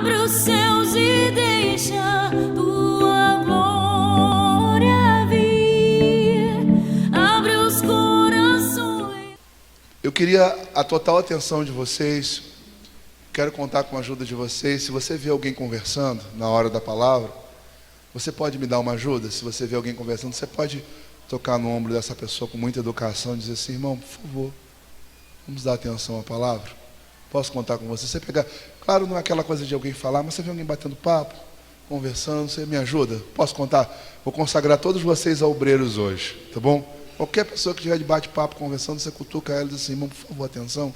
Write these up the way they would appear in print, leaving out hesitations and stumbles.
Abre os céus e deixa tua glória vir. Abre os corações. Eu queria a total atenção de vocês. Quero contar com a ajuda de vocês. Se você vê alguém conversando na hora da palavra, você pode me dar uma ajuda? Se você vê alguém conversando, você pode tocar no ombro dessa pessoa com muita educação e dizer assim: irmão, por favor, vamos dar atenção à palavra. Posso contar com você? Você pegar, claro, não é aquela coisa de alguém falar, mas você vê alguém batendo papo, conversando, você me ajuda? Posso contar? Vou consagrar todos vocês a obreiros hoje, tá bom? Qualquer pessoa que estiver de bate-papo, conversando, você cutuca ela e diz assim: irmão, por favor, atenção.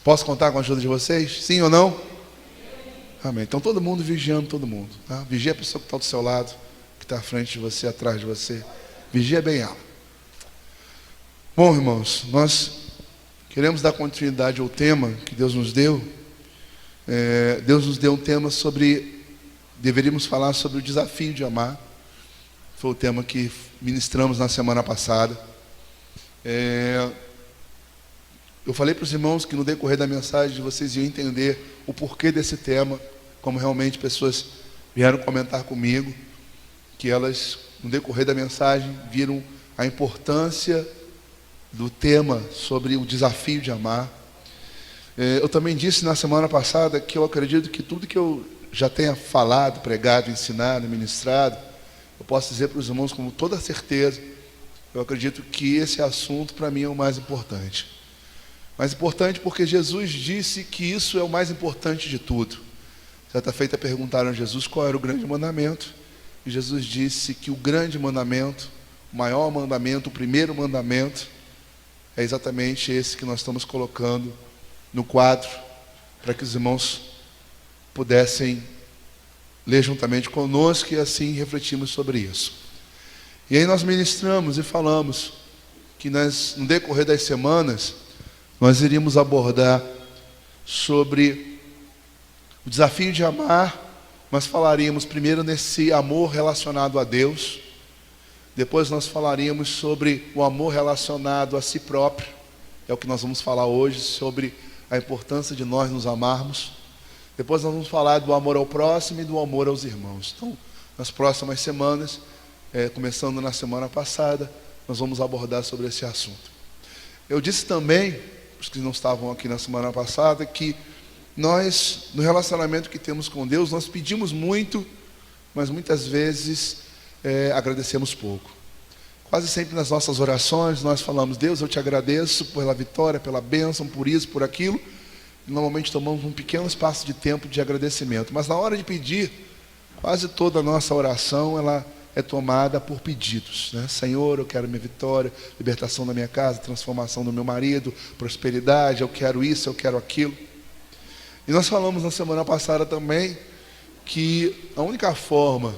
Posso contar com a ajuda de vocês? Sim ou não? Amém. Então todo mundo vigiando todo mundo, tá? Vigia a pessoa que está do seu lado, que está à frente de você, atrás de você. Vigia bem ela. Bom, irmãos, nós queremos dar continuidade ao tema que Deus nos deu. Deus nos deu um tema deveríamos falar sobre o desafio de amar. Foi o tema que ministramos na semana passada. Eu falei para os irmãos que no decorrer da mensagem vocês iam entender o porquê desse tema, como realmente pessoas vieram comentar comigo, que elas, no decorrer da mensagem, viram a importância do tema sobre o desafio de amar. Eu também disse na semana passada que eu acredito que tudo que eu já tenha falado, pregado, ensinado, ministrado, eu posso dizer para os irmãos com toda certeza, eu acredito que esse assunto para mim é o mais importante. Mais importante porque Jesus disse que isso é o mais importante de tudo. Certa feita perguntaram a Jesus qual era o grande mandamento, e Jesus disse que o grande mandamento, o maior mandamento, o primeiro mandamento, é exatamente esse que nós estamos colocando no quadro, para que os irmãos pudessem ler juntamente conosco e assim refletimos sobre isso. E aí nós ministramos e falamos que no decorrer das semanas, nós iríamos abordar sobre o desafio de amar, mas falaríamos primeiro nesse amor relacionado a Deus. Depois nós falaríamos sobre o amor relacionado a si próprio. É o que nós vamos falar hoje, sobre a importância de nós nos amarmos. Depois nós vamos falar do amor ao próximo e do amor aos irmãos. Então, nas próximas semanas, começando na semana passada, nós vamos abordar sobre esse assunto. Eu disse também, os que não estavam aqui na semana passada, que nós, no relacionamento que temos com Deus, nós pedimos muito, mas muitas vezes agradecemos pouco. Quase sempre nas nossas orações nós falamos: Deus, eu te agradeço pela vitória, pela bênção, por isso, por aquilo. E normalmente tomamos um pequeno espaço de tempo de agradecimento, mas na hora de pedir, quase toda a nossa oração ela é tomada por pedidos, né? Senhor, eu quero minha vitória, libertação da minha casa, transformação do meu marido, prosperidade, eu quero isso, eu quero aquilo. E nós falamos na semana passada também que a única forma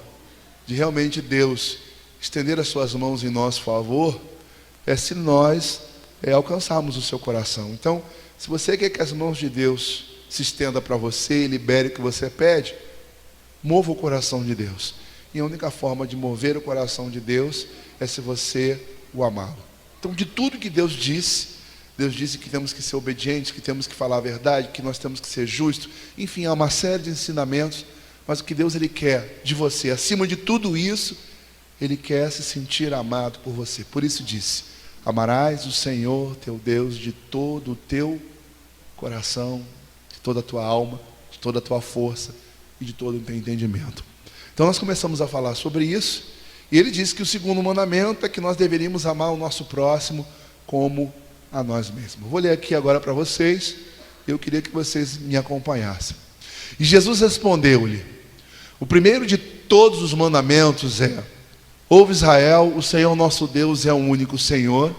de realmente Deus estender as suas mãos em nosso favor é se nós alcançarmos o seu coração. Então, se você quer que as mãos de Deus se estendam para você e libere o que você pede, mova o coração de Deus. E a única forma de mover o coração de Deus é se você o amá-lo. Então, de tudo que Deus disse que temos que ser obedientes, que temos que falar a verdade, que nós temos que ser justos. Enfim, há uma série de ensinamentos, mas o que Deus ele quer de você, acima de tudo isso, Ele quer se sentir amado por você. Por isso disse: amarás o Senhor teu Deus de todo o teu coração, de toda a tua alma, de toda a tua força e de todo o teu entendimento. Então nós começamos a falar sobre isso, e ele disse que o segundo mandamento é que nós deveríamos amar o nosso próximo como a nós mesmos. Vou ler aqui agora para vocês, eu queria que vocês me acompanhassem. E Jesus respondeu-lhe: o primeiro de todos os mandamentos é: ouve Israel, o Senhor nosso Deus é o único Senhor.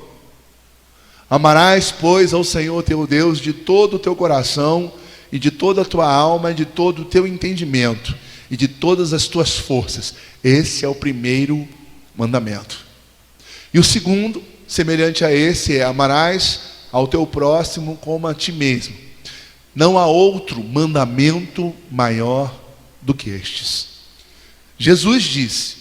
Amarás, pois, ao Senhor teu Deus de todo o teu coração, e de toda a tua alma, e de todo o teu entendimento, e de todas as tuas forças. Esse é o primeiro mandamento. E o segundo, semelhante a esse, é: amarás ao teu próximo como a ti mesmo. Não há outro mandamento maior do que estes. Jesus disse: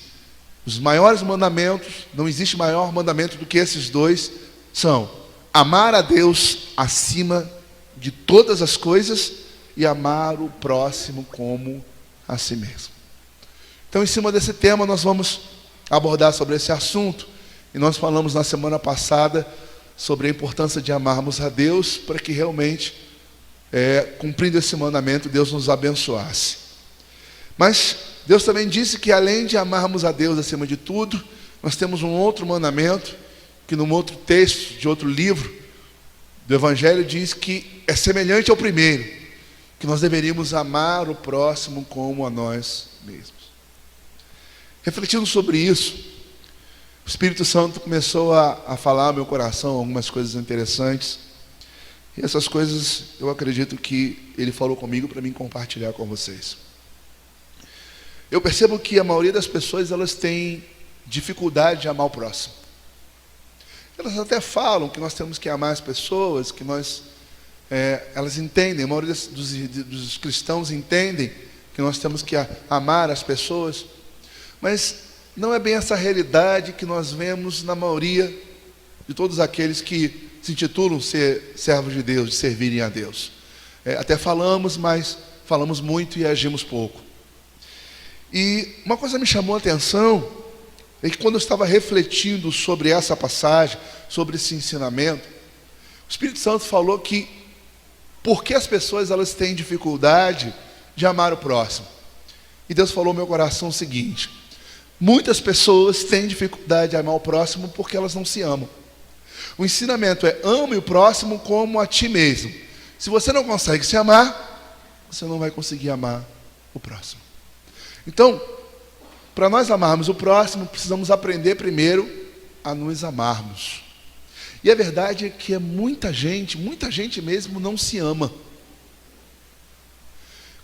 os maiores mandamentos, não existe maior mandamento do que esses dois, são amar a Deus acima de todas as coisas e amar o próximo como a si mesmo. Então, em cima desse tema, nós vamos abordar sobre esse assunto. E nós falamos na semana passada sobre a importância de amarmos a Deus para que realmente, cumprindo esse mandamento, Deus nos abençoasse. Mas Deus também disse que além de amarmos a Deus acima de tudo, nós temos um outro mandamento, que num outro texto de outro livro do Evangelho diz que é semelhante ao primeiro, que nós deveríamos amar o próximo como a nós mesmos. Refletindo sobre isso, o Espírito Santo começou a falar ao meu coração algumas coisas interessantes. E essas coisas eu acredito que Ele falou comigo para mim compartilhar com vocês. Eu percebo que a maioria das pessoas, elas têm dificuldade de amar o próximo. Elas até falam que nós temos que amar as pessoas, que elas entendem, a maioria dos cristãos entendem que nós temos que amar as pessoas. Mas não é bem essa realidade que nós vemos na maioria de todos aqueles que se intitulam ser servos de Deus, de servirem a Deus. Até falamos, mas falamos muito e agimos pouco. E uma coisa me chamou a atenção, é que quando eu estava refletindo sobre essa passagem, sobre esse ensinamento, o Espírito Santo falou que por que as pessoas elas têm dificuldade de amar o próximo. E Deus falou no meu coração o seguinte: muitas pessoas têm dificuldade de amar o próximo porque elas não se amam. O ensinamento é: ame o próximo como a ti mesmo. Se você não consegue se amar, você não vai conseguir amar o próximo. Então, para nós amarmos o próximo, precisamos aprender primeiro a nos amarmos. E a verdade é que muita gente mesmo não se ama.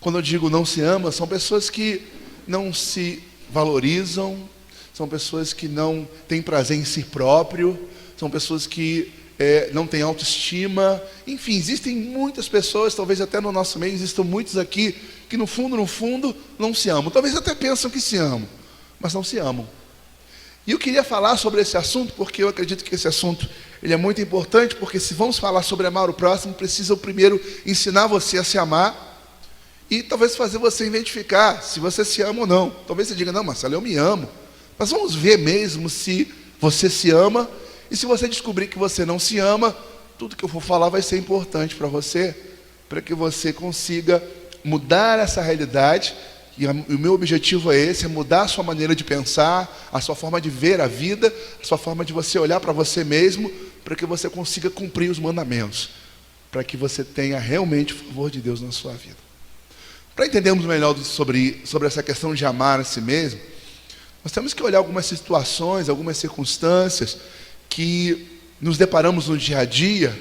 Quando eu digo não se ama, são pessoas que não se valorizam, são pessoas que não têm prazer em si próprio, são pessoas que não têm autoestima. Enfim, existem muitas pessoas, talvez até no nosso meio existam muitos aqui, que no fundo, não se amam. Talvez até pensam que se amam, mas não se amam. E eu queria falar sobre esse assunto, porque eu acredito que esse assunto ele é muito importante, porque se vamos falar sobre amar o próximo, precisa primeiro ensinar você a se amar, e talvez fazer você identificar se você se ama ou não. Talvez você diga: não, Marcelo, eu me amo. Mas vamos ver mesmo se você se ama. E se você descobrir que você não se ama, tudo que eu for falar vai ser importante para você, para que você consiga mudar essa realidade. E o meu objetivo é esse: é mudar a sua maneira de pensar, a sua forma de ver a vida, a sua forma de você olhar para você mesmo, para que você consiga cumprir os mandamentos, para que você tenha realmente o favor de Deus na sua vida. Para entendermos melhor sobre essa questão de amar a si mesmo, nós temos que olhar algumas situações, algumas circunstâncias que nos deparamos no dia a dia,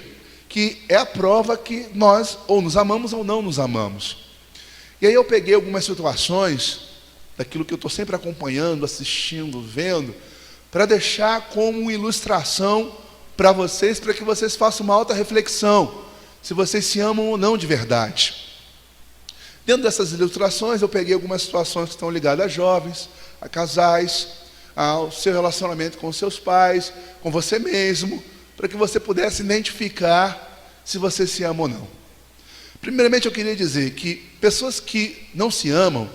que é a prova que nós ou nos amamos ou não nos amamos. E aí eu peguei algumas situações, daquilo que eu estou sempre acompanhando, assistindo, vendo, para deixar como ilustração para vocês, para que vocês façam uma alta reflexão, se vocês se amam ou não de verdade. Dentro dessas ilustrações, eu peguei algumas situações que estão ligadas a jovens, a casais, ao seu relacionamento com seus pais, com você mesmo, para que você pudesse identificar se você se ama ou não. Primeiramente, eu queria dizer que pessoas que não se amam,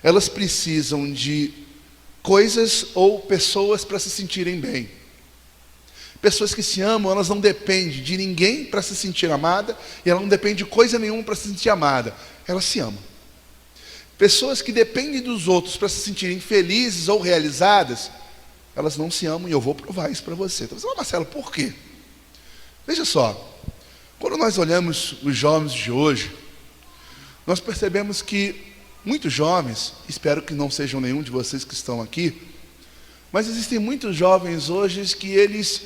elas precisam de coisas ou pessoas para se sentirem bem. Pessoas que se amam, elas não dependem de ninguém para se sentir amada, e ela não depende de coisa nenhuma para se sentir amada. Elas se amam. Pessoas que dependem dos outros para se sentirem felizes ou realizadas, elas não se amam, e eu vou provar isso para você. Então você fala: Marcelo, por quê? Veja só, quando nós olhamos os jovens de hoje, nós percebemos que muitos jovens, espero que não sejam nenhum de vocês que estão aqui, mas existem muitos jovens hoje que eles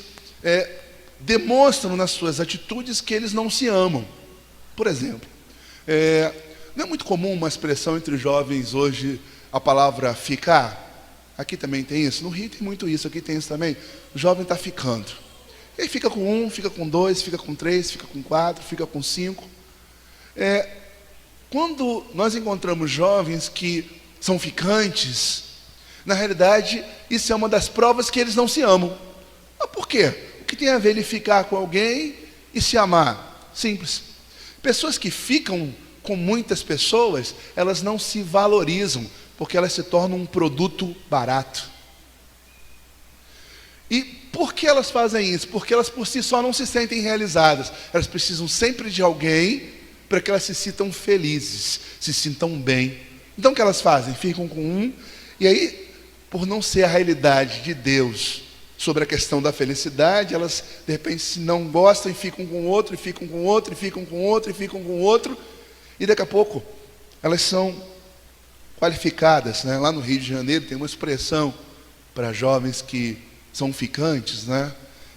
demonstram nas suas atitudes que eles não se amam. Por exemplo, não é muito comum uma expressão entre os jovens hoje, a palavra ficar? Aqui também tem isso, no Rio tem muito isso, aqui tem isso também. O jovem está ficando. E aí fica com 1, fica com 2, fica com 3, fica com 4, fica com 5. Quando nós encontramos jovens que são ficantes, na realidade, isso é uma das provas que eles não se amam. Mas por quê? O que tem a ver ele ficar com alguém e se amar? Simples. Pessoas que ficam com muitas pessoas, elas não se valorizam, porque elas se tornam um produto barato. E por que elas fazem isso? Porque elas por si só não se sentem realizadas. Elas precisam sempre de alguém para que elas se sintam felizes, se sintam bem. Então o que elas fazem? Ficam com um, e aí, por não ser a realidade de Deus sobre a questão da felicidade, elas de repente se não gostam e ficam com outro, e ficam com outro, e ficam com outro, e ficam com outro, e daqui a pouco elas são qualificadas, né? Lá no Rio de Janeiro tem uma expressão para jovens que são ficantes, né?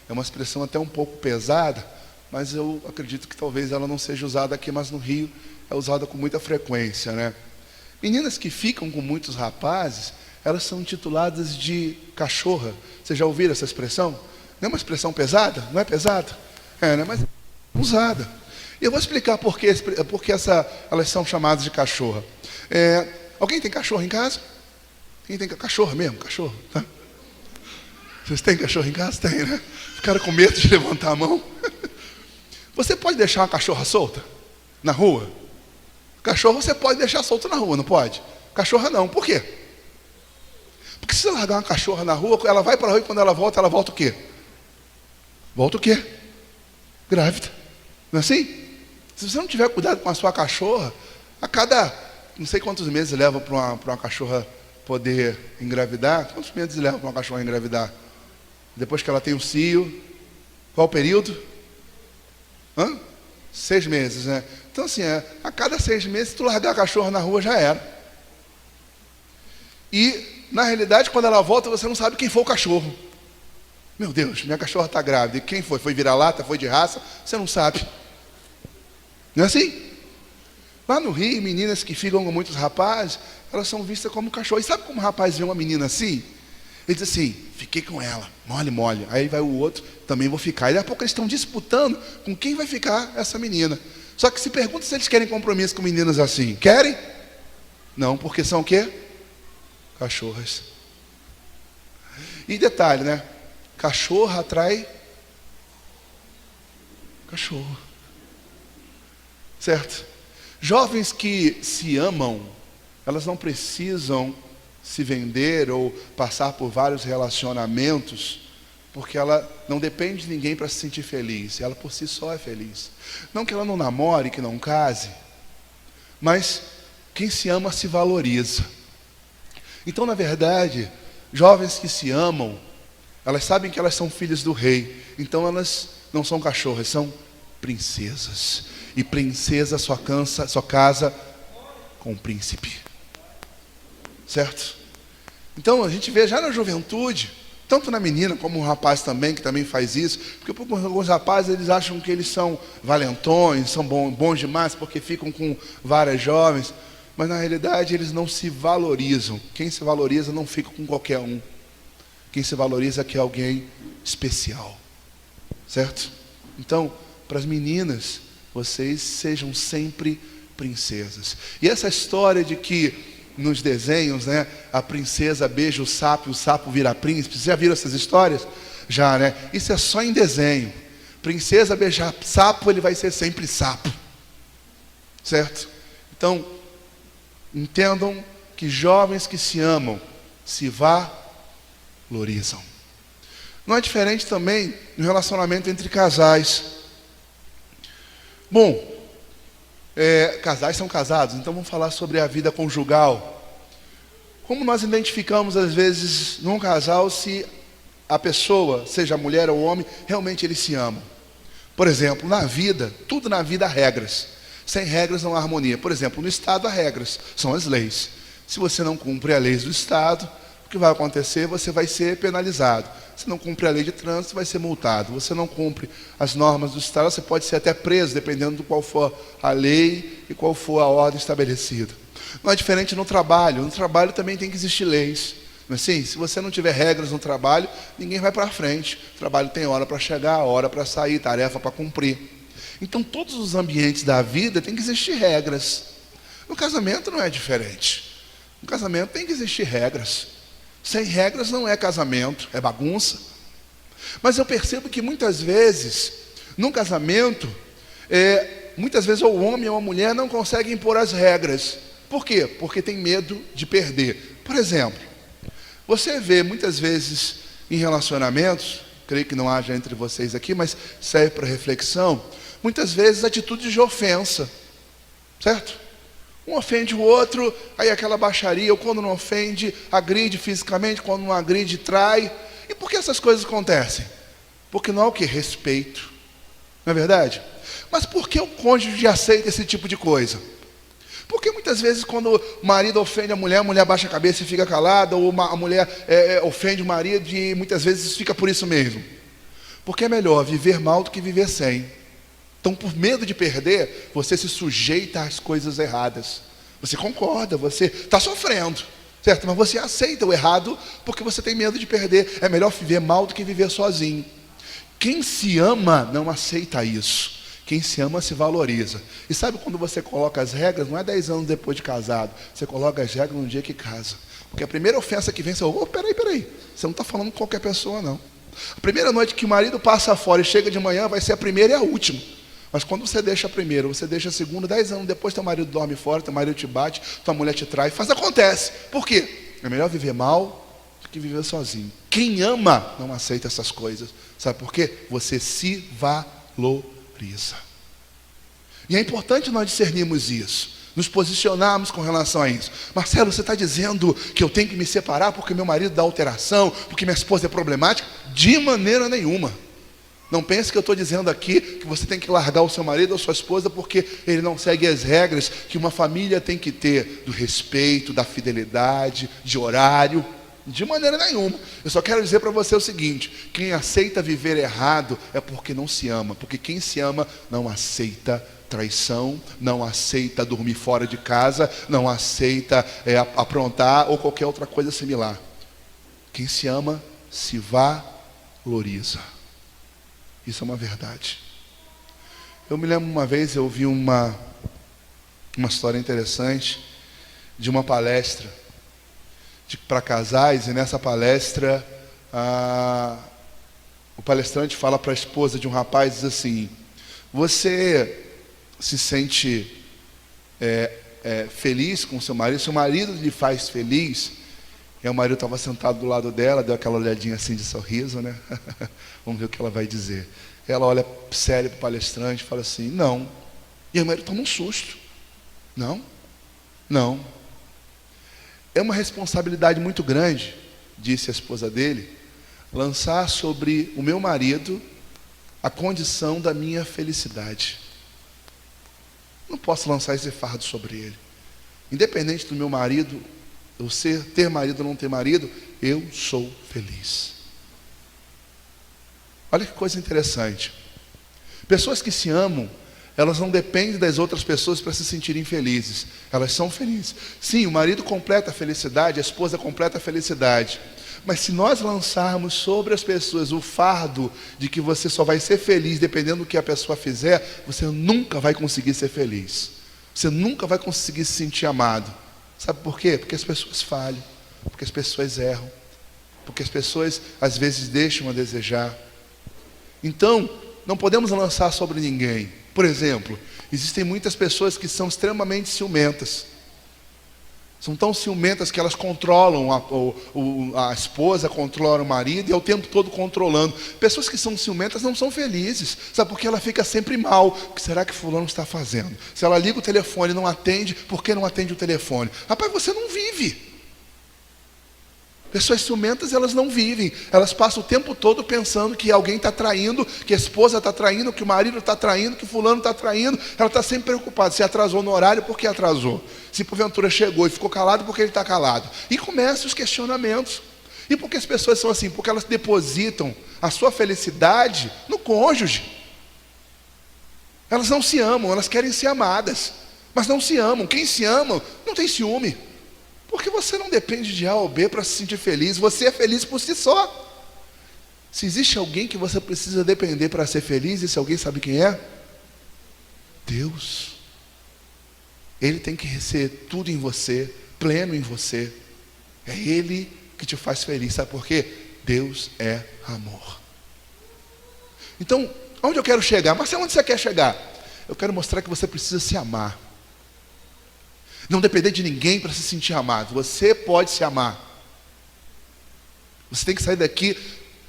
É uma expressão até um pouco pesada, mas eu acredito que talvez ela não seja usada aqui, mas no Rio é usada com muita frequência, né? Meninas que ficam com muitos rapazes, elas são intituladas de cachorra. Vocês já ouviram essa expressão? Não é uma expressão pesada? Não é pesada? É, né? Mas é usada. E eu vou explicar por que elas são chamadas de cachorra. Alguém tem cachorro em casa? Quem tem cachorro mesmo? Cachorro, tá? Vocês têm cachorro em casa? Tem, né? Ficaram com medo de levantar a mão. Você pode deixar uma cachorra solta na rua? Cachorro você pode deixar solto na rua, não pode? Cachorra não. Por quê? Porque se você largar uma cachorra na rua, ela vai para a rua e quando ela volta o quê? Volta o quê? Grávida. Não é assim? Se você não tiver cuidado com a sua cachorra, a cada, não sei quantos meses leva para uma cachorra poder engravidar. Quantos meses leva para uma cachorra engravidar? Depois que ela tem o cio, qual o período? 6 meses, né? Então assim, a cada 6 meses, se tu largar a cachorra na rua, já era. E, na realidade, quando ela volta, você não sabe quem foi o cachorro. Meu Deus, minha cachorra está grávida. E quem foi? Foi vira-lata? Foi de raça? Você não sabe. Não é assim? Lá no Rio, meninas que ficam com muitos rapazes, elas são vistas como cachorro. E sabe como um rapaz vê uma menina assim? Ele diz assim, fiquei com ela, mole, mole. Aí vai o outro, também vou ficar. E daqui a pouco eles estão disputando com quem vai ficar essa menina. Só que se pergunta se eles querem compromisso com meninas assim. Querem? Não, porque são o quê? Cachorras. E detalhe, né? Cachorro atrai cachorro. Certo? Jovens que se amam, elas não precisam se vender ou passar por vários relacionamentos, porque ela não depende de ninguém para se sentir feliz. Ela por si só é feliz. Não que ela não namore, que não case, mas quem se ama se valoriza. Então, na verdade, jovens que se amam, elas sabem que elas são filhas do rei. Então elas não são cachorras, são princesas. E princesa só casa com o príncipe. Certo? Então a gente vê já na juventude, tanto na menina como no rapaz também, que também faz isso, porque alguns rapazes eles acham que eles são valentões, são bons demais porque ficam com várias jovens, mas na realidade eles não se valorizam. Quem se valoriza não fica com qualquer um. Quem se valoriza é alguém especial. Certo? Então, para as meninas, vocês sejam sempre princesas. E essa história de que nos desenhos, né, a princesa beija o sapo vira príncipe. Vocês já viram essas histórias? Já, né? Isso é só em desenho. Princesa beijar sapo, ele vai ser sempre sapo. Certo? Então, entendam que jovens que se amam se valorizam. Não é diferente também no relacionamento entre casais. Bom, casais são casados, então vamos falar sobre a vida conjugal. Como nós identificamos às vezes num casal se a pessoa, seja mulher ou homem, realmente eles se amam? Por exemplo, na vida, tudo na vida há regras. Sem regras não há harmonia. Por exemplo, no Estado há regras, são as leis. Se você não cumpre as leis do Estado, o que vai acontecer? Você vai ser penalizado. Se não cumpre a lei de trânsito, vai ser multado. Você não cumpre as normas do Estado, você pode ser até preso, dependendo de qual for a lei e qual for a ordem estabelecida. Não é diferente no trabalho. No trabalho também tem que existir leis. Não é assim? Se você não tiver regras no trabalho, ninguém vai para frente. O trabalho tem hora para chegar, hora para sair, tarefa para cumprir. Então, todos os ambientes da vida tem que existir regras. No casamento não é diferente. No casamento tem que existir regras. Sem regras não é casamento, é bagunça. Mas eu percebo que muitas vezes, num casamento, muitas vezes ou o homem ou a mulher não consegue impor as regras. Por quê? Porque tem medo de perder. Por exemplo, você vê muitas vezes em relacionamentos, creio que não haja entre vocês aqui, mas serve para reflexão, muitas vezes atitudes de ofensa, certo? Um ofende o outro, aí aquela baixaria, ou quando não ofende, agride fisicamente, quando não agride, trai. E por que essas coisas acontecem? Porque não há o que? Respeito. Não é verdade? Mas por que o cônjuge aceita esse tipo de coisa? Porque muitas vezes quando o marido ofende a mulher baixa a cabeça e fica calada, ou a mulher ofende o marido e muitas vezes fica por isso mesmo. Porque é melhor viver mal do que viver sem. Então, por medo de perder, você se sujeita às coisas erradas. Você concorda, você está sofrendo, certo? Mas você aceita o errado porque você tem medo de perder. É melhor viver mal do que viver sozinho. Quem se ama não aceita isso. Quem se ama se valoriza. E sabe quando você coloca as regras, não é 10 anos depois de casado. Você coloca as regras no dia que casa. Porque a primeira ofensa que vem, você peraí. Você não está falando com qualquer pessoa, não. A primeira noite que o marido passa fora e chega de manhã, vai ser a primeira e a última. Mas quando você deixa a primeira, você deixa a segunda, 10 anos depois teu marido dorme fora, teu marido te bate, tua mulher te trai, acontece. Por quê? É melhor viver mal do que viver sozinho. Quem ama não aceita essas coisas. Sabe por quê? Você se valoriza. E é importante nós discernirmos isso, nos posicionarmos com relação a isso. Marcelo, você está dizendo que eu tenho que me separar porque meu marido dá alteração, porque minha esposa é problemática? De maneira nenhuma. Não pense que eu estou dizendo aqui que você tem que largar o seu marido ou sua esposa porque ele não segue as regras que uma família tem que ter, do respeito, da fidelidade, de horário. De maneira nenhuma. Eu só quero dizer para você o seguinte: quem aceita viver errado é porque não se ama. Porque quem se ama não aceita traição, não aceita dormir fora de casa, não aceita aprontar ou qualquer outra coisa similar. Quem se ama se valoriza. Isso é uma verdade. Eu me lembro uma vez, eu ouvi uma história interessante de uma palestra para casais, e nessa palestra o palestrante fala para a esposa de um rapaz, diz assim: você se sente feliz com seu marido? Seu marido lhe faz feliz? E o marido estava sentado do lado dela, deu aquela olhadinha assim de sorriso, né? Vamos ver o que ela vai dizer. Ela olha sério para o palestrante e fala assim: não. E o marido toma um susto. Não. É uma responsabilidade muito grande, disse a esposa dele, lançar sobre o meu marido a condição da minha felicidade. Não posso lançar esse fardo sobre ele. Independente do meu marido, eu ter marido ou não ter marido, eu sou feliz. Olha que coisa interessante. Pessoas que se amam, elas não dependem das outras pessoas para se sentirem felizes. Elas são felizes. Sim, o marido completa a felicidade, a esposa completa a felicidade. Mas se nós lançarmos sobre as pessoas o fardo de que você só vai ser feliz dependendo do que a pessoa fizer, você nunca vai conseguir ser feliz. Você nunca vai conseguir se sentir amado. Sabe por quê? Porque as pessoas falham, porque as pessoas erram, porque as pessoas às vezes deixam a desejar. Então, não podemos lançar sobre ninguém. Por exemplo, existem muitas pessoas que são extremamente ciumentas. São tão ciumentas que elas controlam a esposa, controlam o marido e é o tempo todo controlando. Pessoas que são ciumentas não são felizes. Sabe por quê? Ela fica sempre mal. O que será que fulano está fazendo? Se ela liga o telefone e não atende, por que não atende o telefone? Rapaz, você não vive. Pessoas ciumentas, elas não vivem. Elas passam o tempo todo pensando que alguém está traindo, que a esposa está traindo, que o marido está traindo, que fulano está traindo. Ela está sempre preocupada. Se atrasou no horário, por que atrasou? Se porventura chegou e ficou calado, por que ele está calado? E começam os questionamentos. E por que as pessoas são assim? Porque elas depositam a sua felicidade no cônjuge. Elas não se amam, elas querem ser amadas, mas não se amam. Quem se ama não tem ciúme. Porque você não depende de A ou B para se sentir feliz. Você é feliz por si só. Se existe alguém que você precisa depender para ser feliz, esse alguém sabe quem é? Deus. Ele tem que ser tudo em você, pleno em você. É Ele que te faz feliz. Sabe por quê? Deus é amor. Então, onde eu quero chegar? Mas onde você quer chegar? Eu quero mostrar que você precisa se amar. Não depender de ninguém para se sentir amado. Você pode se amar. Você tem que sair daqui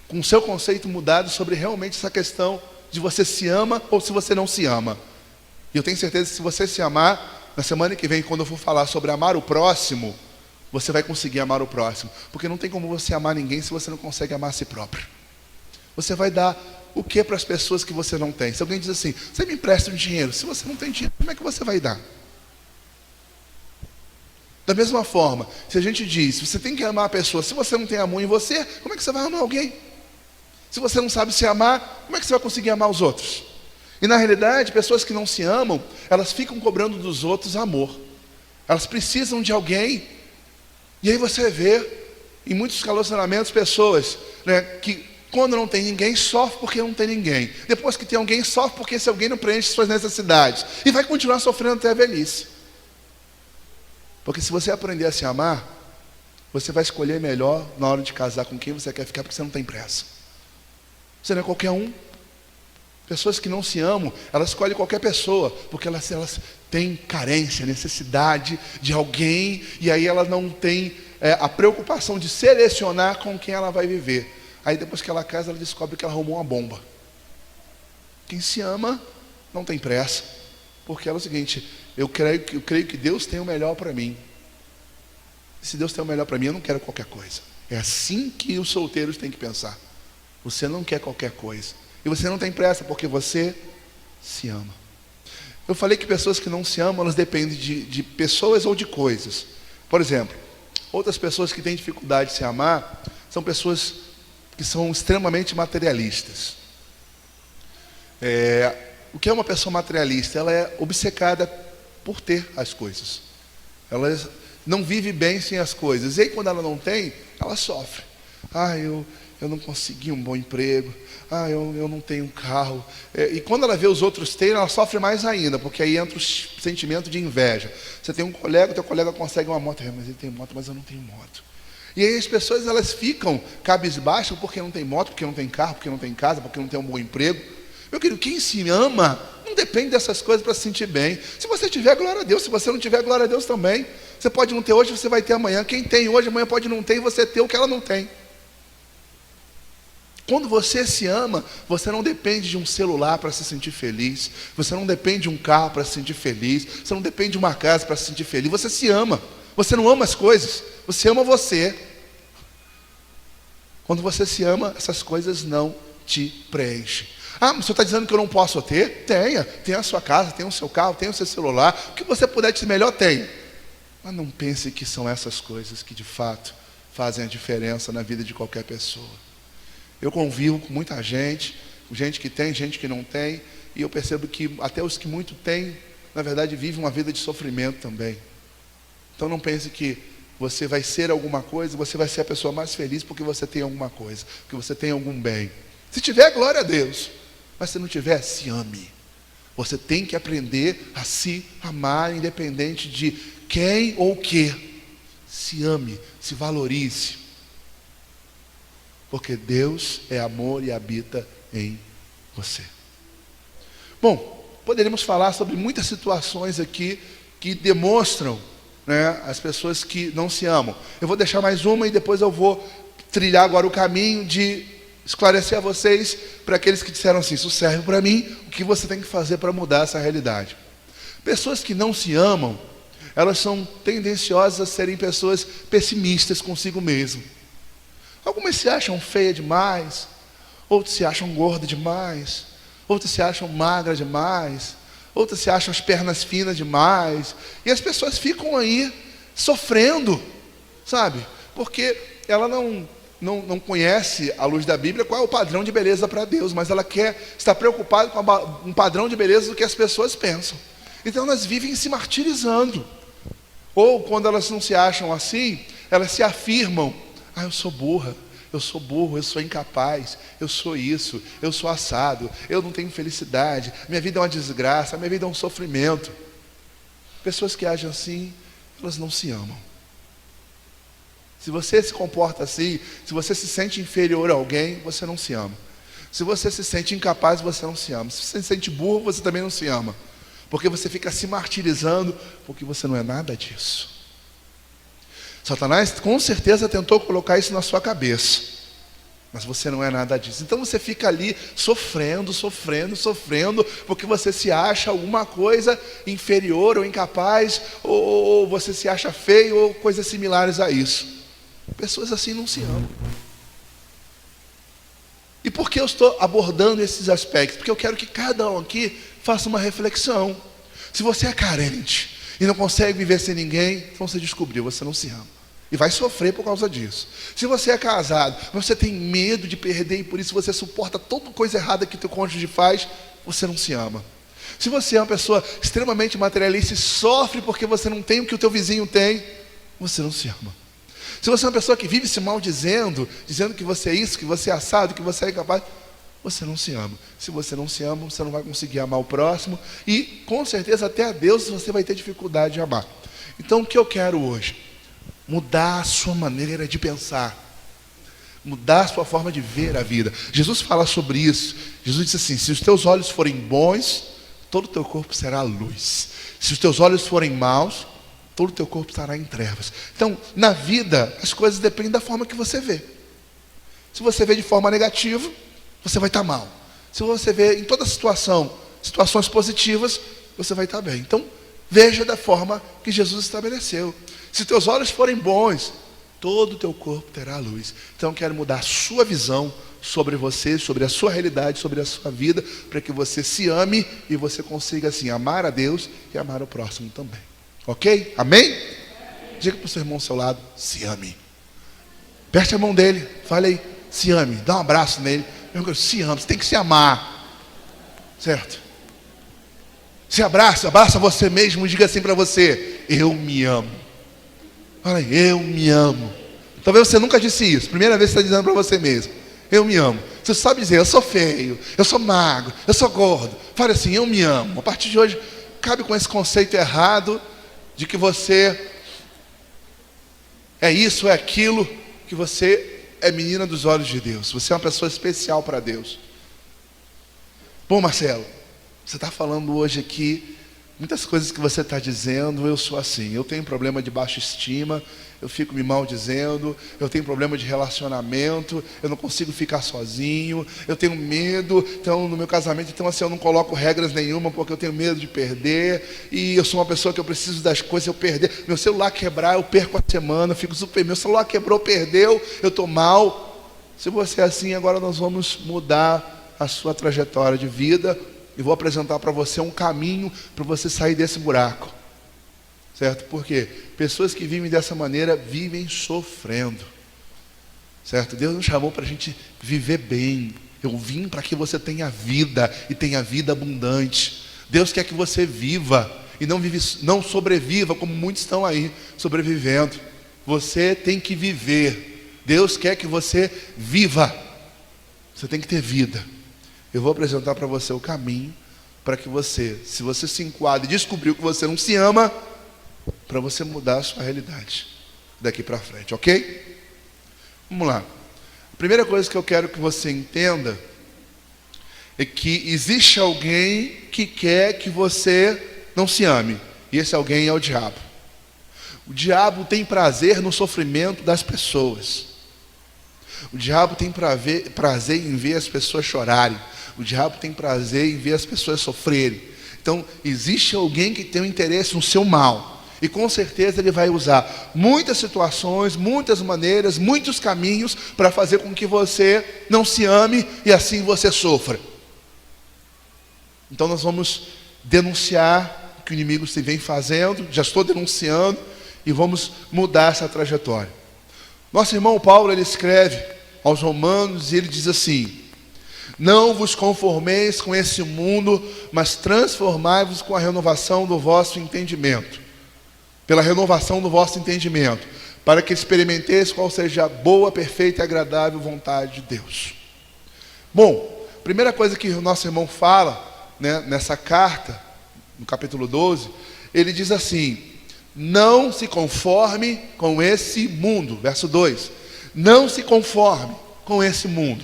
com o seu conceito mudado sobre realmente essa questão de você se ama ou se você não se ama. E eu tenho certeza que se você se amar, na semana que vem, quando eu for falar sobre amar o próximo, você vai conseguir amar o próximo. Porque não tem como você amar ninguém se você não consegue amar a si próprio. Você vai dar o que para as pessoas que você não tem? Se alguém diz assim, você me empresta um dinheiro. Se você não tem dinheiro, como é que você vai dar? Da mesma forma, se a gente diz, você tem que amar a pessoa, se você não tem amor em você, como é que você vai amar alguém? Se você não sabe se amar, como é que você vai conseguir amar os outros? E na realidade, pessoas que não se amam, elas ficam cobrando dos outros amor. Elas precisam de alguém. E aí você vê, em muitos relacionamentos, pessoas, né, que quando não tem ninguém, sofre porque não tem ninguém. Depois que tem alguém, sofre porque esse alguém não preenche suas necessidades. E vai continuar sofrendo até a velhice. Porque se você aprender a se amar, você vai escolher melhor na hora de casar com quem você quer ficar, porque você não tem pressa. Você não é qualquer um. Pessoas que não se amam, elas escolhem qualquer pessoa, porque elas têm carência, necessidade de alguém, e aí ela não tem a preocupação de selecionar com quem ela vai viver. Aí depois que ela casa, ela descobre que ela arrumou uma bomba. Quem se ama não tem pressa, porque ela é o seguinte, eu creio que Deus tem o melhor para mim. E se Deus tem o melhor para mim, eu não quero qualquer coisa. É assim que os solteiros têm que pensar. Você não quer qualquer coisa. E você não tem pressa, porque você se ama. Eu falei que pessoas que não se amam, elas dependem de pessoas ou de coisas. Por exemplo, outras pessoas que têm dificuldade de se amar, são pessoas que são extremamente materialistas. O que é uma pessoa materialista? Ela é obcecada por ter as coisas. Ela não vive bem sem as coisas. E aí quando ela não tem, ela sofre. Eu não consegui um bom emprego. Eu não tenho um carro. E quando ela vê os outros terem, ela sofre mais ainda, porque aí entra o sentimento de inveja. Você tem um colega, o teu colega consegue uma moto. Mas ele tem moto, mas eu não tenho moto. E aí as pessoas, elas ficam cabisbaixas porque não tem moto, porque não tem carro, porque não tem casa, porque não tem um bom emprego. Meu querido, quem se ama não depende dessas coisas para se sentir bem. Se você tiver, glória a Deus. Se você não tiver, glória a Deus também. Você pode não ter hoje, você vai ter amanhã. Quem tem hoje, amanhã pode não ter, e você ter o que ela não tem. Quando você se ama, você não depende de um celular para se sentir feliz. Você não depende de um carro para se sentir feliz. Você não depende de uma casa para se sentir feliz. Você se ama. Você não ama as coisas. Você ama você. Quando você se ama, essas coisas não te preenchem. Mas o senhor está dizendo que eu não posso ter? Tenha a sua casa, tenha o seu carro, tenha o seu celular. O que você puder de melhor, tenha. Mas não pense que são essas coisas que de fato fazem a diferença na vida de qualquer pessoa. Eu convivo com muita gente que tem, gente que não tem, e eu percebo que até os que muito têm, na verdade, vivem uma vida de sofrimento também. Então não pense que você vai ser alguma coisa, você vai ser a pessoa mais feliz porque você tem alguma coisa, porque você tem algum bem. Se tiver, glória a Deus. Mas se não tiver, se ame. Você tem que aprender a se amar, independente de quem ou o que. Se ame, se valorize. Porque Deus é amor e habita em você. Bom, poderíamos falar sobre muitas situações aqui que demonstram, né, as pessoas que não se amam. Eu vou deixar mais uma e depois eu vou trilhar agora o caminho de esclarecer a vocês, para aqueles que disseram assim, isso serve para mim, o que você tem que fazer para mudar essa realidade. Pessoas que não se amam, elas são tendenciosas a serem pessoas pessimistas consigo mesmo. Algumas se acham feias demais, outros se acham gordas demais, outros se acham magras demais, outros se acham as pernas finas demais, e as pessoas ficam aí sofrendo, sabe? Porque ela não conhece, à luz da Bíblia, qual é o padrão de beleza para Deus, mas ela está preocupada com um padrão de beleza do que as pessoas pensam. Então elas vivem se martirizando. Ou quando elas não se acham assim, elas se afirmam, eu sou burra, eu sou burro, eu sou incapaz, eu sou isso, eu sou assado, eu não tenho felicidade, minha vida é uma desgraça, minha vida é um sofrimento. Pessoas que agem assim, elas não se amam. Se você se comporta assim, se você se sente inferior a alguém, você não se ama. Se você se sente incapaz, você não se ama. Se você se sente burro, você também não se ama. Porque você fica se martirizando, porque você não é nada disso. Satanás com certeza tentou colocar isso na sua cabeça, mas você não é nada disso. Então você fica ali sofrendo, porque você se acha alguma coisa inferior ou incapaz, ou você se acha feio, ou coisas similares a isso. Pessoas assim não se amam. E por que eu estou abordando esses aspectos? Porque eu quero que cada um aqui faça uma reflexão. Se você é carente e não consegue viver sem ninguém, então você descobriu, você não se ama. E vai sofrer por causa disso. Se você é casado, mas você tem medo de perder e por isso você suporta toda coisa errada que teu cônjuge faz, você não se ama. Se você é uma pessoa extremamente materialista e sofre porque você não tem o que o teu vizinho tem, você não se ama. Se você é uma pessoa que vive se maldizendo, dizendo que você é isso, que você é assado, que você é incapaz, você não se ama. Se você não se ama, você não vai conseguir amar o próximo e, com certeza, até a Deus você vai ter dificuldade de amar. Então, o que eu quero hoje? Mudar a sua maneira de pensar. Mudar a sua forma de ver a vida. Jesus fala sobre isso. Jesus disse assim: se os teus olhos forem bons, todo o teu corpo será luz. Se os teus olhos forem maus, todo o teu corpo estará em trevas. Então, na vida, as coisas dependem da forma que você vê. Se você vê de forma negativa, você vai estar mal. Se você vê em toda situação, situações positivas, você vai estar bem. Então, veja da forma que Jesus estabeleceu. Se teus olhos forem bons, todo o teu corpo terá luz. Então, eu quero mudar a sua visão sobre você, sobre a sua realidade, sobre a sua vida, para que você se ame e você consiga, assim, amar a Deus e amar o próximo também. Ok? Amém? Diga para o seu irmão ao seu lado: se ame. Aperte a mão dele, fale aí: se ame, dá um abraço nele. Se ame, você tem que se amar. Certo? Se abraça você mesmo e diga assim para você: eu me amo. Fala aí: eu me amo. Talvez você nunca disse isso, primeira vez que você está dizendo para você mesmo: eu me amo. Você sabe dizer: eu sou feio, eu sou magro, eu sou gordo. Fale assim: eu me amo. A partir de hoje, cabe com esse conceito errado de que você é isso, é aquilo, que você é menina dos olhos de Deus. Você é uma pessoa especial para Deus. Bom, Marcelo, você está falando hoje aqui muitas coisas que você está dizendo. Eu sou assim, eu tenho problema de baixa estima, eu fico me maldizendo, eu tenho problema de relacionamento, eu não consigo ficar sozinho, eu tenho medo, então no meu casamento, então assim, eu não coloco regras nenhuma porque eu tenho medo de perder, e eu sou uma pessoa que eu preciso das coisas, eu perder, meu celular quebrar, eu perco a semana, eu fico super, meu celular quebrou, perdeu, eu estou mal. Se você é assim, agora nós vamos mudar a sua trajetória de vida, e vou apresentar para você um caminho para você sair desse buraco. Certo? Porque pessoas que vivem dessa maneira vivem sofrendo. Certo? Deus nos chamou para a gente viver bem. Eu vim para que você tenha vida e tenha vida abundante. Deus quer que você viva e não sobreviva como muitos estão aí sobrevivendo. Você tem que viver. Deus quer que você viva. Você tem que ter vida. Eu vou apresentar para você o caminho para que você, se você se enquadra e descobriu que você não se ama, para você mudar a sua realidade daqui para frente, ok? Vamos lá. A primeira coisa que eu quero que você entenda é que existe alguém que quer que você não se ame, e esse alguém é o diabo. O diabo tem prazer no sofrimento das pessoas. O diabo tem prazer em ver as pessoas chorarem. O diabo tem prazer em ver as pessoas sofrerem. Então, existe alguém que tem um interesse no seu mal. E com certeza ele vai usar muitas situações, muitas maneiras, muitos caminhos para fazer com que você não se ame e assim você sofra. Então nós vamos denunciar o que o inimigo se vem fazendo, já estou denunciando, e vamos mudar essa trajetória. Nosso irmão Paulo, ele escreve aos Romanos e ele diz assim: não vos conformeis com esse mundo, mas transformai-vos com a renovação do vosso entendimento. Pela renovação do vosso entendimento, para que experimenteis qual seja a boa, perfeita e agradável vontade de Deus. Bom, primeira coisa que o nosso irmão fala, né, nessa carta, no capítulo 12, ele diz assim: não se conforme com esse mundo. Verso 2, não se conforme com esse mundo.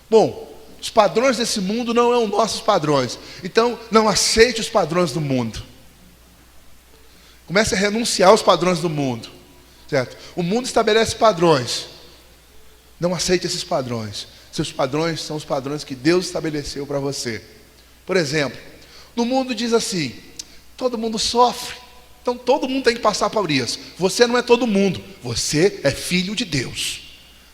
Bom, Os padrões desse mundo não são nossos padrões. Então, não aceite os padrões do mundo. Comece a renunciar aos padrões do mundo. Certo? O mundo estabelece padrões. Não aceite esses padrões. Seus padrões são os padrões que Deus estabeleceu para você. Por exemplo, no mundo diz assim: todo mundo sofre, então todo mundo tem que passar por isso. Você não é todo mundo, você é filho de Deus.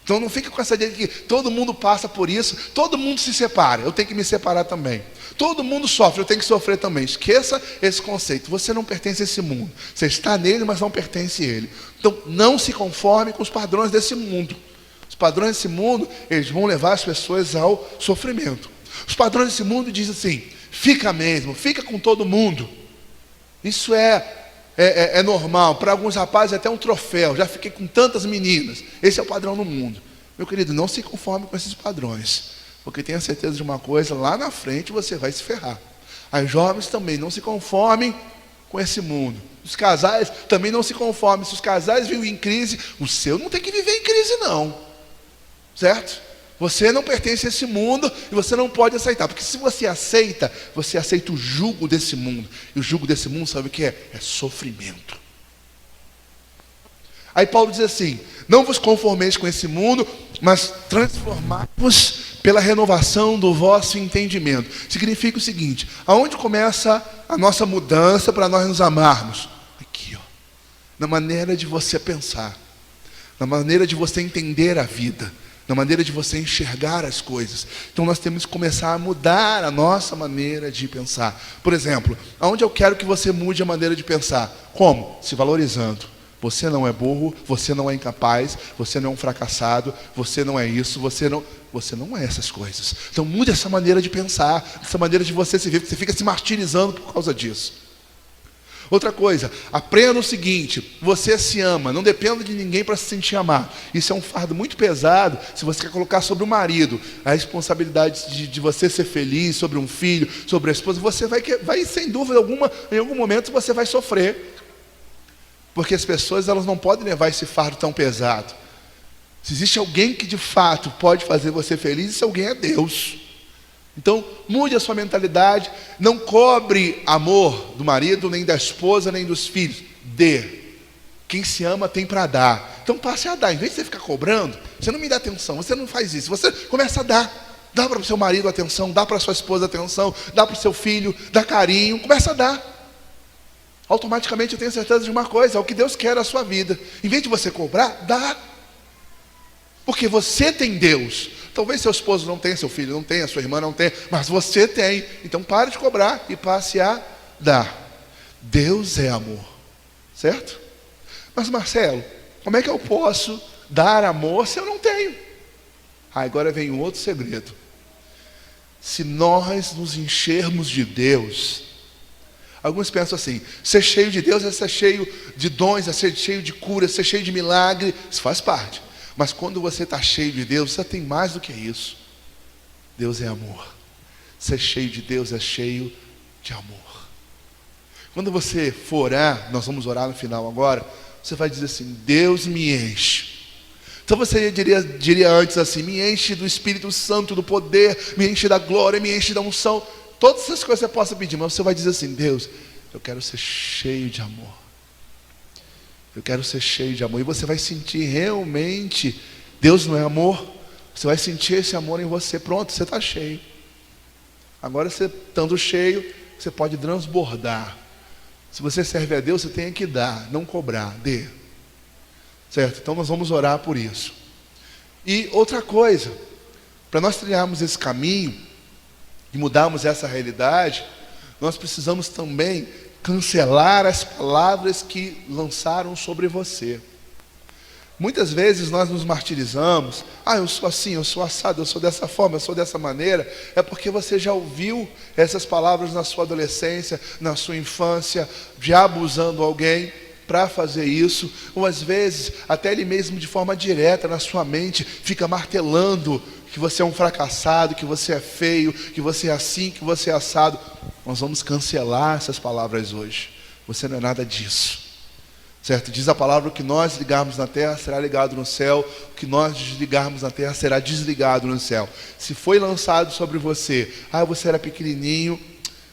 Então não fique com essa ideia de que todo mundo passa por isso, todo mundo se separa, eu tenho que me separar também. Todo mundo sofre, eu tenho que sofrer também. Esqueça esse conceito. Você não pertence a esse mundo. Você está nele, mas não pertence a ele. Então não se conforme com os padrões desse mundo. Os padrões desse mundo, eles vão levar as pessoas ao sofrimento. Os padrões desse mundo dizem assim: fica mesmo, fica com todo mundo. Isso é normal. Para alguns rapazes é até um troféu. Já fiquei com tantas meninas. Esse é o padrão do mundo. Meu querido, não se conforme com esses padrões, porque tenha certeza de uma coisa: lá na frente você vai se ferrar. As jovens também não se conformem com esse mundo. Os casais também não se conformem. Se os casais vivem em crise, o seu não tem que viver em crise não. Certo? Você não pertence a esse mundo e você não pode aceitar, porque se você aceita o jugo desse mundo. E o jugo desse mundo, sabe o que é? É sofrimento. Aí Paulo diz assim: não vos conformeis com esse mundo, mas transformai-vos pela renovação do vosso entendimento. Significa o seguinte: aonde começa a nossa mudança para nós nos amarmos? Aqui, ó, na maneira de você pensar, na maneira de você entender a vida, na maneira de você enxergar as coisas. Então nós temos que começar a mudar a nossa maneira de pensar. Por exemplo, aonde eu quero que você mude a maneira de pensar? Como? Se valorizando. Você não é burro, você não é incapaz, você não é um fracassado, você não é isso, você não é essas coisas. Então mude essa maneira de pensar, essa maneira de você se ver, porque você fica se martirizando por causa disso. Outra coisa, aprenda o seguinte: você se ama, não dependa de ninguém para se sentir amado. Isso é um fardo muito pesado se você quer colocar sobre o marido a responsabilidade de você ser feliz, sobre um filho, sobre a esposa. Você vai sem dúvida alguma, em algum momento você vai sofrer. Porque as pessoas, elas não podem levar esse fardo tão pesado. Se existe alguém que de fato pode fazer você feliz, esse alguém é Deus. Então mude a sua mentalidade. Não cobre amor do marido, nem da esposa, nem dos filhos. Dê. Quem se ama tem para dar. Então passe a dar. Em vez de você ficar cobrando, você não me dá atenção, você não faz isso. Você começa a dar. Dá para o seu marido atenção, dá para a sua esposa atenção, dá para o seu filho, dá carinho. Começa a dar. Automaticamente eu tenho certeza de uma coisa: é o que Deus quer na sua vida. Em vez de você cobrar, dá. Porque você tem Deus. Talvez seu esposo não tenha, seu filho não tenha, sua irmã não tenha, mas você tem. Então pare de cobrar e passe a dar. Deus é amor. Certo? Mas Marcelo, como é que eu posso dar amor se eu não tenho? Agora vem um outro segredo. Se nós nos enchermos de Deus, alguns pensam assim: ser cheio de Deus é ser cheio de dons, é ser cheio de cura, é ser cheio de milagre. Isso faz parte. Mas quando você está cheio de Deus, você tem mais do que isso. Deus é amor. Ser cheio de Deus é cheio de amor. Quando você for orar, nós vamos orar no final agora, você vai dizer assim: Deus me enche. Então você diria antes assim: me enche do Espírito Santo, do poder, me enche da glória, me enche da unção. Todas essas coisas você possa pedir, mas você vai dizer assim: Deus, eu quero ser cheio de amor. Eu quero ser cheio de amor. E você vai sentir realmente, Deus não é amor? Você vai sentir esse amor em você. Pronto, você está cheio. Agora você estando cheio, você pode transbordar. Se você serve a Deus, você tem que dar, não cobrar, dê. Certo? Então nós vamos orar por isso. E outra coisa, para nós trilharmos esse caminho e mudarmos essa realidade, nós precisamos também cancelar as palavras que lançaram sobre você. Muitas vezes nós nos martirizamos: eu sou assim, eu sou assado, eu sou dessa forma, eu sou dessa maneira. É porque você já ouviu essas palavras na sua adolescência, na sua infância, já abusando alguém para fazer isso. Ou às vezes, até ele mesmo de forma direta na sua mente, fica martelando que você é um fracassado, que você é feio, que você é assim, que você é assado. Nós vamos cancelar essas palavras hoje. Você não é nada disso. Certo? Diz a palavra: o que nós ligarmos na terra será ligado no céu, o que nós desligarmos na terra será desligado no céu. Se foi lançado sobre você, você era pequenininho,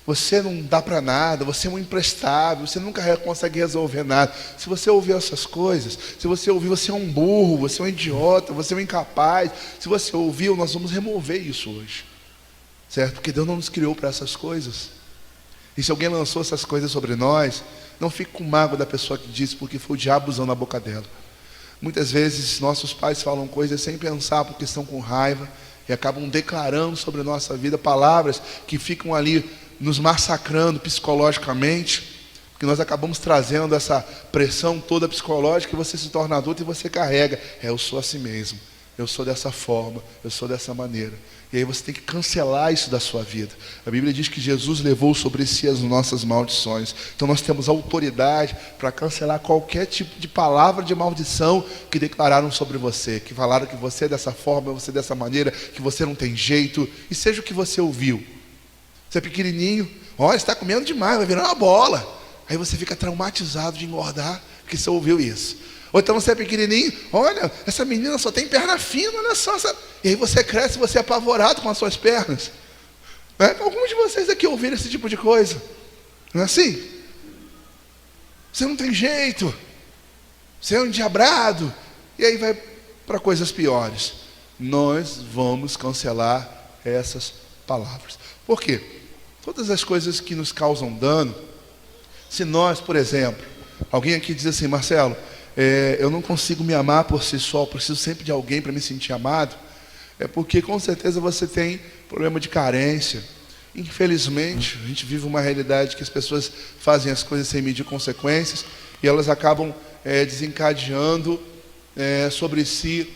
você não dá para nada, você é um imprestável, você nunca consegue resolver nada. Se você ouviu essas coisas, se você ouviu, você é um burro, você é um idiota, você é um incapaz. Se você ouviu, nós vamos remover isso hoje. Certo? Porque Deus não nos criou para essas coisas. E se alguém lançou essas coisas sobre nós, não fique com mágoa da pessoa que disse, porque foi o diabo usando a boca dela. Muitas vezes nossos pais falam coisas sem pensar, porque estão com raiva, e acabam declarando sobre a nossa vida palavras que ficam ali nos massacrando psicologicamente, porque nós acabamos trazendo essa pressão toda psicológica, e você se torna adulto e você carrega: eu sou assim mesmo, eu sou dessa forma, eu sou dessa maneira. E aí você tem que cancelar isso da sua vida. A Bíblia diz que Jesus levou sobre si as nossas maldições. Então nós temos autoridade para cancelar qualquer tipo de palavra de maldição que declararam sobre você, que falaram que você é dessa forma, você é dessa maneira, que você não tem jeito. E seja o que você ouviu. Você é pequenininho, você está comendo demais, vai virar uma bola. Aí você fica traumatizado de engordar, porque você ouviu isso. Ou então você é pequenininho, olha, essa menina só tem perna fina, olha só. E aí você cresce, você é apavorado com as suas pernas. Alguns de vocês aqui ouviram esse tipo de coisa. Não é assim? Você não tem jeito. Você é um endiabrado. E aí vai para coisas piores. Nós vamos cancelar essas palavras. Por quê? Todas as coisas que nos causam dano, se nós, por exemplo, alguém aqui diz assim: Marcelo, eu não consigo me amar por si só, eu preciso sempre de alguém para me sentir amado, é porque com certeza você tem problema de carência. Infelizmente, a gente vive uma realidade que as pessoas fazem as coisas sem medir consequências, e elas acabam desencadeando sobre si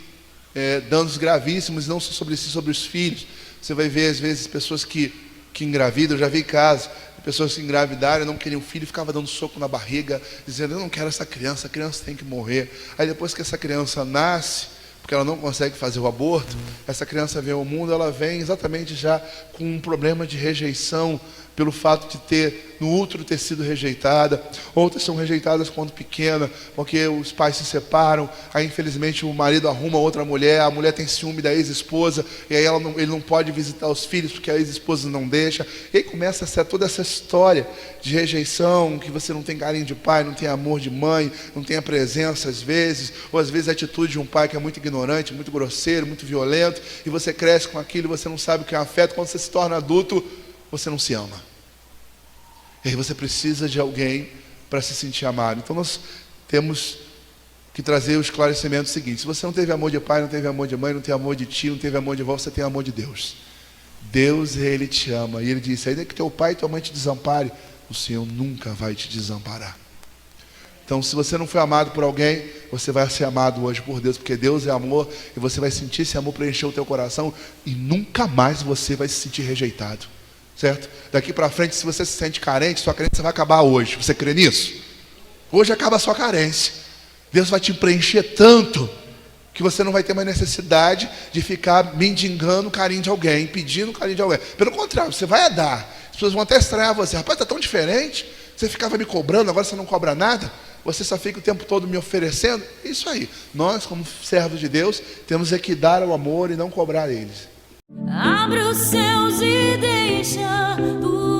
danos gravíssimos, não só sobre si, sobre os filhos. Você vai ver às vezes pessoas que engravidam. Eu já vi casos de pessoas que engravidaram, não queriam filho, ficava dando soco na barriga, dizendo: eu não quero essa criança tem que morrer. Aí depois que essa criança nasce, porque ela não consegue fazer o aborto, essa criança vem ao mundo, ela vem exatamente já com um problema de rejeição, pelo fato de ter no útero ter sido rejeitada. Outras são rejeitadas quando pequena, porque os pais se separam, aí infelizmente o marido arruma outra mulher, a mulher tem ciúme da ex-esposa, e aí ele não pode visitar os filhos porque a ex-esposa não deixa. E aí começa a ser toda essa história de rejeição, que você não tem carinho de pai, não tem amor de mãe, não tem a presença às vezes, ou às vezes a atitude de um pai que é muito ignorante, muito grosseiro, muito violento, e você cresce com aquilo, você não sabe o que é afeto. Quando você se torna adulto, você não se ama. E aí você precisa de alguém para se sentir amado. Então nós temos que trazer o esclarecimento seguinte: se você não teve amor de pai, não teve amor de mãe, não teve amor de tio, não teve amor de avó, você tem amor de Deus. Deus, Ele te ama. E Ele disse: ainda que teu pai e tua mãe te desampare, o Senhor nunca vai te desamparar. Então, se você não foi amado por alguém, você vai ser amado hoje por Deus, porque Deus é amor, e você vai sentir esse amor preencher o teu coração, e nunca mais você vai se sentir rejeitado. Certo? Daqui para frente, se você se sente carente, sua carência vai acabar hoje. Você crê nisso? Hoje acaba a sua carência. Deus vai te preencher tanto que você não vai ter mais necessidade de ficar mendigando o carinho de alguém, pedindo o carinho de alguém. Pelo contrário, você vai dar. As pessoas vão até estranhar você: rapaz, está tão diferente. Você ficava me cobrando, agora você não cobra nada. Você só fica o tempo todo me oferecendo. Isso aí. Nós, como servos de Deus, temos que dar o amor e não cobrar eles. Abre os céus e deixa tua